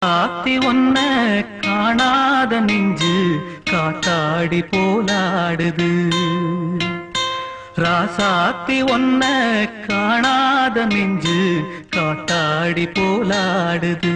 ஆத்தி ஒன்ன காணாத நெஞ்சு காத்தாடி போலாடுது. ராசாத்தி ஒன்ன காணாத நெஞ்சு காத்தாடி போலாடுது.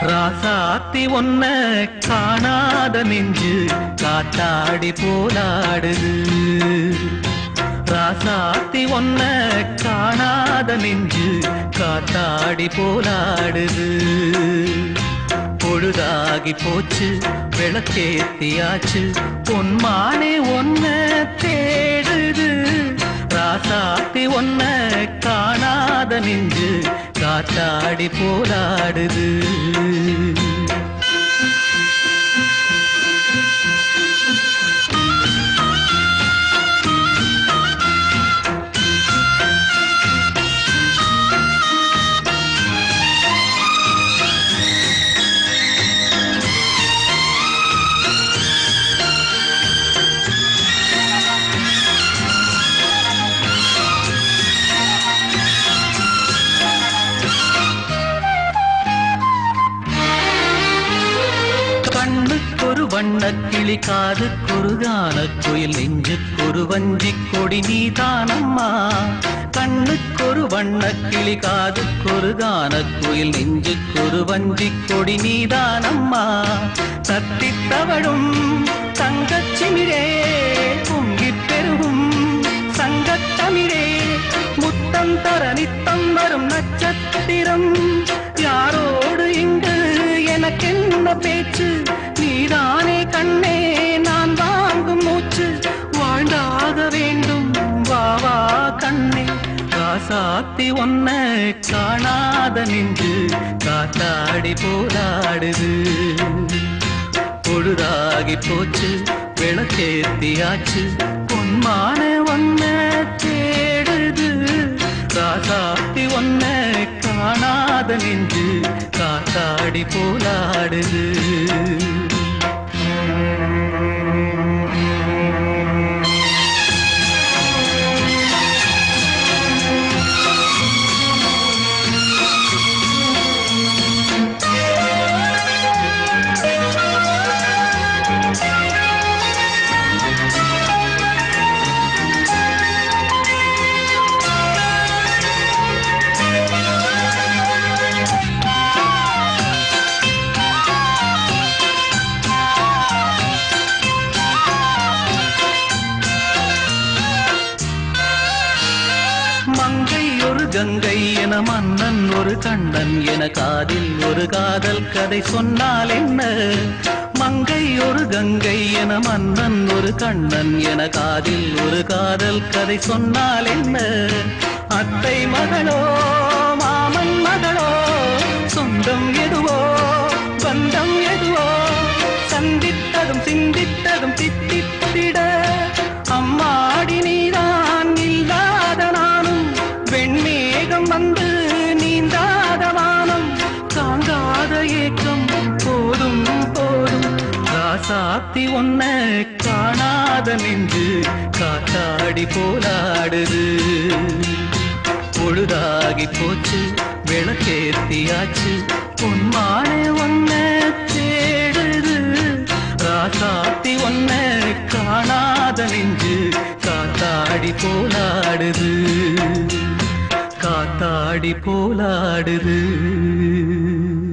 ராசாத்தி ஒன்ன காணாத நெஞ்சு காத்தாடி போலாடுது. ராசாத்தி ஒன்ன காணாத நெஞ்சு காத்தாடி போலாடுது. பொழுதாகி போச்சு விளக்கேத்தியாச்சு பொன்மானே ஒன்ன தேடுது. ராசாத்தி ஒன்ன காணாத நெஞ்சு காத்தாடி போலாடுது. கண்ணுக்கொரு வண்ணக்கிளி காதுக்கொரு கானக்குயில் நெஞ்சுக்கொரு வஞ்சிக் கொடி நீதானம்மா. கண்ணுக்கொரு வண்ணக்கிளி காதுக்கொரு கானக்குயில் நெஞ்சுக்கொரு வஞ்சிக் கொடி நீதானம்மா. தத்தித் தவழும் தங்கச்சிமிழே பொங்கிப் பெருகும் சங்கத்தமிழே முத்தம் தர நித்தம் வரும் நட்சத்திரம். யாரோடு இங்கு எனக்கென்ன பேச்சு, நீதானே கண்ணே நான் வாங்கும் மூச்சு. வாழ்ந்தாக வேண்டும் வா வா கண்ணே. ராசாத்தி ஒன்ன காணாத நெஞ்சு காத்தாடி போராடுது. பொழுதாகி போச்சு விளக்கேத்தியாச்சு பொன்மான ஒன்ன தேடுது. ராசாத்தி ஒன்ன காணாத நெஞ்சு காத்தாடி போலாடுது. மங்கை ஒரு கங்கை என மன்னன் ஒரு கண்ணன் என காதில் ஒரு காதல் கதை சொன்னால் என்ன. மங்கை ஒரு கங்கை என மன்னன் ஒரு கண்ணன் என காதில் ஒரு காதல் கதை சொன்னால் என்ன. அத்தை மகளோ மாமன் மகளோ சொந்தம் எதுவோ பந்தம் எதுவோ சந்தித்ததும் சிந்தித்ததும் தித்தித்திட அம்மாடி நீதான் இல்லாத நானும். வெண்மேகம் வந்து நீந்தாத வானம் தாங்காத ஏக்கம் போதும் போதும். ராசாத்தி ஒன்ன காணாத நெஞ்சு காத்தாடி போலாடுது. பொழுதாகி போச்சு விளக்கேத்தியாச்சு பொன்மானே ஒன்ன தேடுது. ராசாத்தி ஒன்ன காணாத நெஞ்சு காத்தாடி போலாடுது. காத்தாடி போலாடுது.